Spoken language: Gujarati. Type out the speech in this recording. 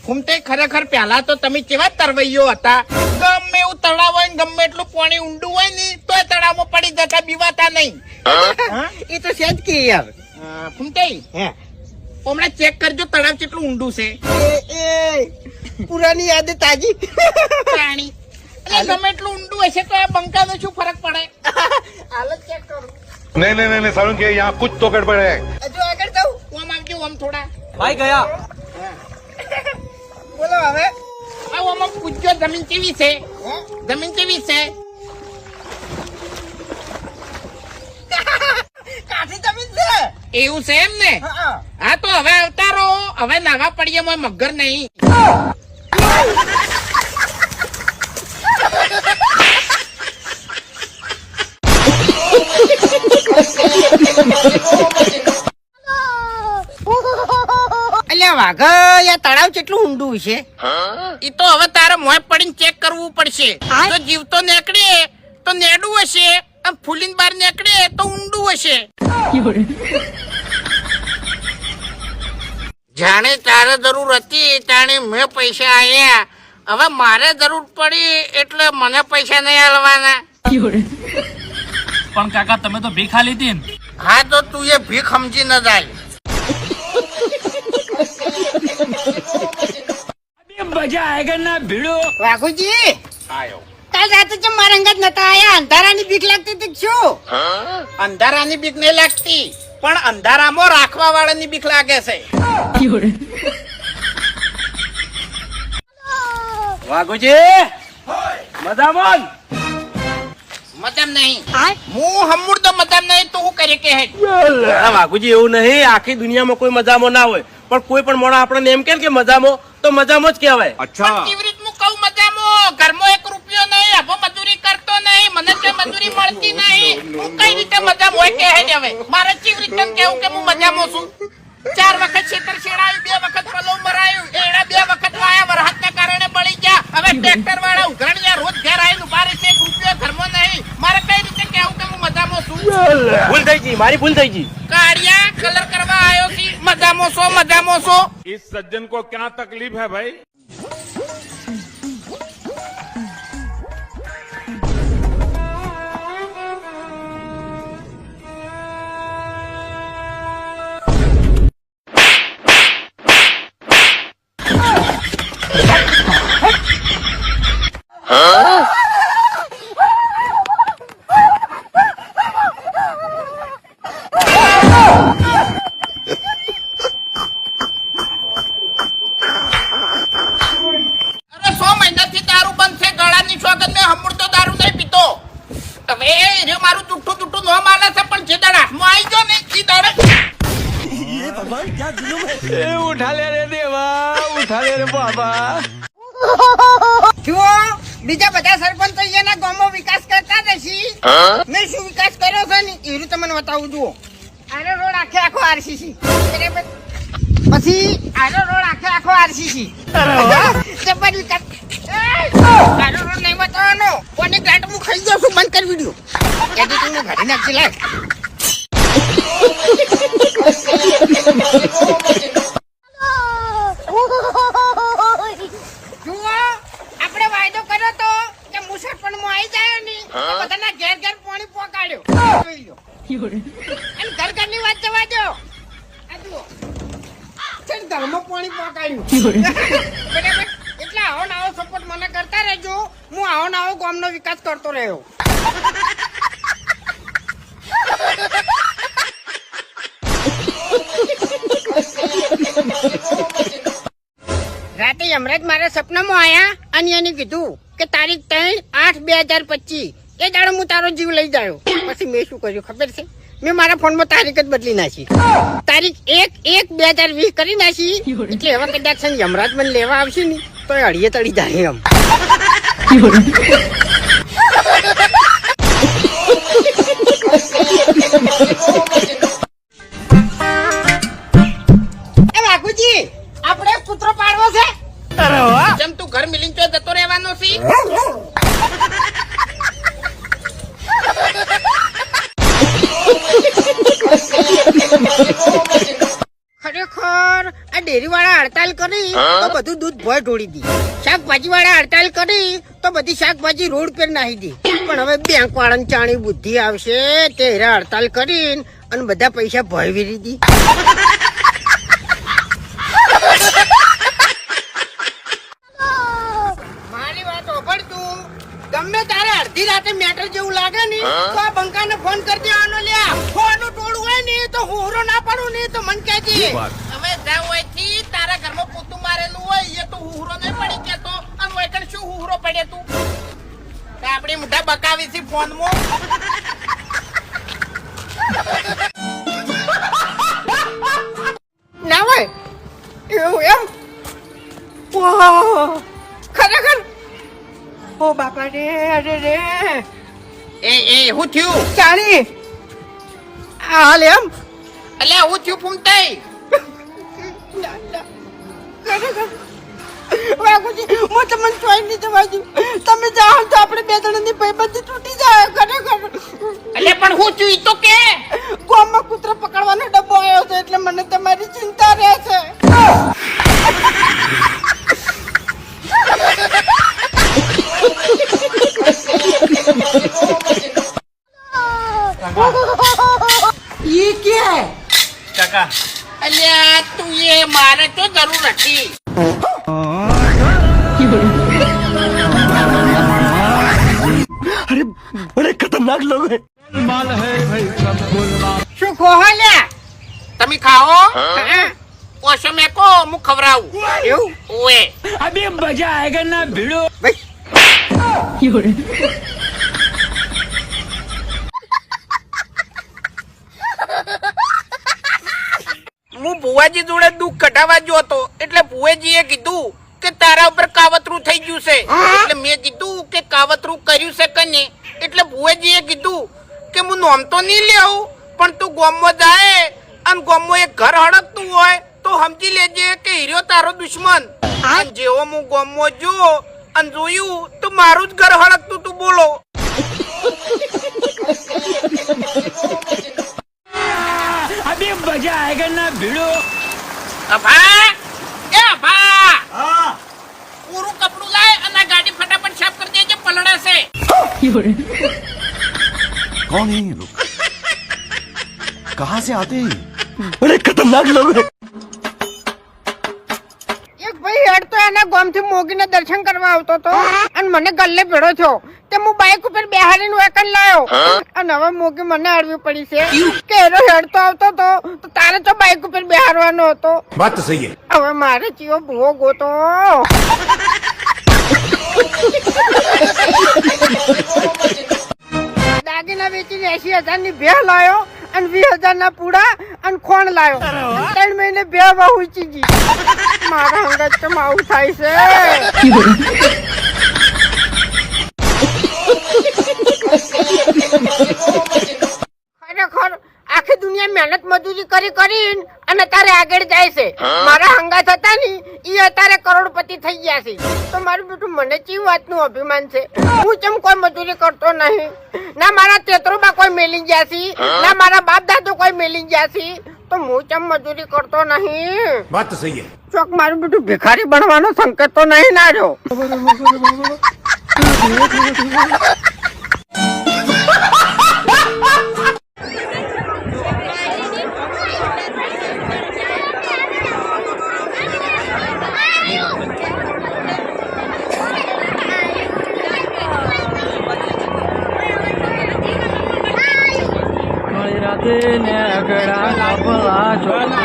ફૂમતે ખરેખર પહેલા તો તમે કેવા તરવૈયો હતા. ગમે એવું તળાવ હોય ને ગમે એટલું પાણી ઊંડું હોય ને તોય તળાવમાં પડી જતા, બીવાતા નહીં. એ તો છે જ કે યાર. ફૂમતે હમણાં ચેક કરજો તળાવ કેટલું ઊંડું છે. પુરાની યાદ તાજી પ્રાણી ગમે એટલું ઊંડું હશે તો આ બંકાનો શું ફરક પડે. હાલ ચેક કરું. नहीं नहीं नहीं सारुण के यहाँ कुछ तो गड़बड़ है. હજુ આગળ જાઉં. ઓમ આવજો ઓમ થોડા. ભાઈ ગયા. બોલો હવે. આમ પૂછજો જમીન કેવી છે. જમીન કેવી છે. કાઠી જમીન છે. એવું છે એમ ને. હા તો હવે અવતારો. હવે નાવા પડિયામાં મગર નહીં. અલ્યા વાઘા યા તળાવ કેટલું ઊંડું છે. ઈ તો હવે તારે મોય પડીને ચેક કરવું પડશે. જો જીવતો નીકળે તો નેડું હશે, અને ફૂલીને બહાર નીકળે તો ઊંડું હશે. જાણે તારે જરૂર હતી તાણે મેં પૈસા આયા. હવે મારે જરૂર પડી એટલે મને પૈસા નહીં આલવાના. પણ કાકા તમે તો ભીખ આલી હતી ને. હા તો તું એ ભીખ સમજી ન જાય. મજા આયેગા ના ભીડો. વાઘુજી આયો. કાલ રાતે જેમ મારા અંગત નતા આયા, અંધારાની બીક લાગતી હતી કે શું? અંધારાની બીક નહીં લાગતી, પણ અંધારામાં રાખવા વાળાની બીક લાગે છે. વાઘુજી મજામાં. મજામ નહીં. હું હમુર તો મજામ નહીં તો હું કરી કે હે. વાઘુજી એવું નહીં, આખી દુનિયામાં કોઈ મજામાં ના હોય, પણ કોઈ પણ મોણા આપણને એમ કે મજામાં તો મજામાં જ કહેવાય. પણ કેવી રીત હું કહું મજામાં? ઘરમાં 1 રૂપિયો નહીં, અભો મજૂરી કરતો નહીં, મને જે મજૂરી મળતી નહીં, હું કઈ રીતે મજામાં હોય કે હે હવે? મારે કેવી રીતે કેવું કે હું મજામાં છું? 4 વખત ખેતર છેડાયું, 2 વખત પલોવ મરાયું, એડા 2 વખત વાયા, વરસાદના કારણે બળી ગયા. હવે ટ્રેક્ટર વાળા ઉઘરણિયા રોજ ઘેર આવીને ઉભા રહેશે, 1 રૂપિયો ઘરમાં નહીં. મારે કઈ રીતે કેવું કે હું મજામાં છું? ભૂલ થઈ ગઈ, મારી ભૂલ થઈ ગઈ. કાળિયા કલર કરવા આવ્યો છે. મજામાં છો, મજામાં છો. इस सज्जन को क्या तकलीफ है भाई? અરે 100 મહિનાથી દારૂ બંધ છે. ગળાની સોગંદ મેં હમુર તો દારૂ નહીં પીતો. હવે એ મારું જુઠ્ઠું જુઠ્ઠું ન માને છે, પણ જે દાડ હાથમાં આવી ગયો ને એ દાડે ઉઠા લે રે દેવા, ઉઠા લે રે બાબા. જુઓ, બીજા બધા સરપંચ અહીંયાના ગામમાં વિકાસ કરતા નથી. મેં શું વિકાસ કર્યો છે ને એવું તમને બતાવું. જુઓ, આનો રોડ આખે આખો આરસીસી, પછી આનો રોડ આખે આખો આરસીસી. જબર વિકાસ. આનો રોડ નહીં બતાવવાનો. કોની ગાંઠ હું ખાઈ જાઉં છું. બંધ કરી વિડીયો એડિટિંગ ને ઘડી નાખી લાગ. જુઓ, આપણે વાયદો કર્યો તો કે મુસાફરમાં આવી જાય ને બધાના ઘેર ઘેર પાણી પહોંચાડ્યો. જોઈ લો. અને ઘર ઘરની વાત જવા દો. આ જુઓ, ઘરમાં પાણી પહોંચાડ્યું. બરાબર. એટલે આવો ને આવો સપોર્ટ મને કરતા રહેજો. હું આવો ને આવો ગામનો વિકાસ કરતો રહ્યો. રાતે હમણાં જ મારા સપનામાં આયા અને એને કીધું કે તારીખ 3/8/2025 એ દાડો હું તારો જીવ લઈ જાયો. પછી મેં શું કર્યું ખબર છે? મેં મારા ફોનમાં તારીખ જ બદલી નાખી. તારીખ 1/1/2020 કરી નાખી. એટલે હવે કદાચ છે ને યમરાજ મને લેવા આવશે ને તો એ અડીએ તળી જાય એમ. એ બાપુજી, આપણે કૂતરો પાડવો છે. અરે વાહ. જેમ તું ઘર મિલીને તો જતો રહેવાનો છે. ખરેખર ખરેખર આ ડેરી વાળા હડતાલ કરી તો બધું દૂધ ભોય ઢોળી દી, શાકભાજી વાળા હડતાલ કરી તો બધી શાકભાજી રોડ પર નાખી દી. પણ હવે બેંક વાળાની ચાણી બુદ્ધિ આવશે તે હેરા હડતાલ કરીને અને બધા પૈસા ભોય વેરી દી. મારી વાત ઓભળ તું, ગમે તારે અડધી રાતે મેટર જેવું લાગે ને તો આ બંકાને ફોન કરી દેવાનો. લ્યા ફોનનું ટોળું હોય ને તો હુરો ના પાડું ને તો મન કહેજે. હવે જાવ અહીંથી, તારા ઘરમાં પોતું મારેલું હોય એ તો હુહરો નહીં પડી કેતો, અને વૈકણ શું હુહરો પડે તું? તે આપણી મોઢા બકાવી છે ફોનમાં. ના હોય એવું એમ? ઓહ, ખરેખર? ઓ બાપા રે, અરે રે એ હું થયું? ચાલી હાલ એમ? અલ્યા હું થયું ફૂમતાઈ? ખરેખર વાઘુજી, હું તમને ચોઈ નહીં જવા દઉં. તમે જાઓ તો આપણે બે જણાની ભાઈબંધી તૂટી જાય. ખરેખર અલ્યા પણ હું થયું ઈ તો કે. ગામમાં કૂતરો પકડવાનો ડબ્બો આવ્યો છે એટલે મને તમારી ચિંતા રહે છે. ઈ કે કાકા અલ્યા તું એ મારે તો જરૂર હતી. बड़े खतरनाक लोग हैं. શું ખોહો લ્યા? તમે ખાઓ હા, ઓછો મેકો હું ખવડાવું. એવું ઓએ ભાઈ હું ભુવાજી જોડે દુઃખ કઢાવા ગયો હતો એટલે ભુવાજીએ કીધું કે તારા ઉપર કાવતરું થઈ ગયું છે. એટલે મેં કીધું કે કાવતરું કર્યું છે કને, એટલે ભુવાજીએ કીધું કે હું નોમ તો નહીં લેવું પણ તું ગામમાં જાય અને ગામમાં એક ઘર હડકતું હોય તો સમજી લેજે કે હીરો તારો દુશ્મન. અને જેવો હું ગામમાં જો અને જોયું તો મારું જ ઘર હડકતું તું. બોલો अभी मजा आएगा ना भिड़ो. અભા, એ અભા, પૂરું કપડું લાય અને આ ગાડી ફટાફટ સાફ કરી દેજે, પલળે છે. कौन है ये लोग? कहाँ से आते हैं? बड़े खतरनाक लोग हैं. એક ભાઈ હેડતો એના ગામથી મોગીને દર્શન કરવા આવતો હતો અને મને ગલ્લે ભેળો છો તે હું બાઇક ઉપર બેહાડીને વેકન લાયો અને હવે મોગી મને અડવી પડી છે કે એનો હેડતો આવતો હતો તો તારે તો બાઇક ઉપર બેહારવાનો હતો. बात तो सही है. હવે મારે ચિયો ભૂવો ગોતો. દાગીના વેચીને 80,000 ની ભેહ લાયો અને 20,000 ના પૂડા અને ખોણ લાયો. 3 મહિને ભેહ વહુચી ગઈ. મારા અંગત કેમ આવું થાય છે? ખરેખર આખી દુનિયા મહેનત મજૂરી કરી કરીને અને તારે આગળ જાય છે. મારા હંગાત હતા ને ઈ અત્યારે કરોડપતિ થઈ ગયા છે. તો મારું બેટું મને ચી વાતનું અભિમાન છે? હું કેમ કોઈ મજૂરી કરતો નહીં? ના મારા તેતરોબા કોઈ મેલી ગયા છે, ના મારા બાપ દાદો કોઈ મેલી ગયા છે, તો હું કેમ મજૂરી કરતો નહીં? बात तो सही है. ચોક મારું બેટું ભિખારી બનવાનો સંકેત તો નહીં ના રહ્યો. રાતે ને અગડા લાભલા ચોકો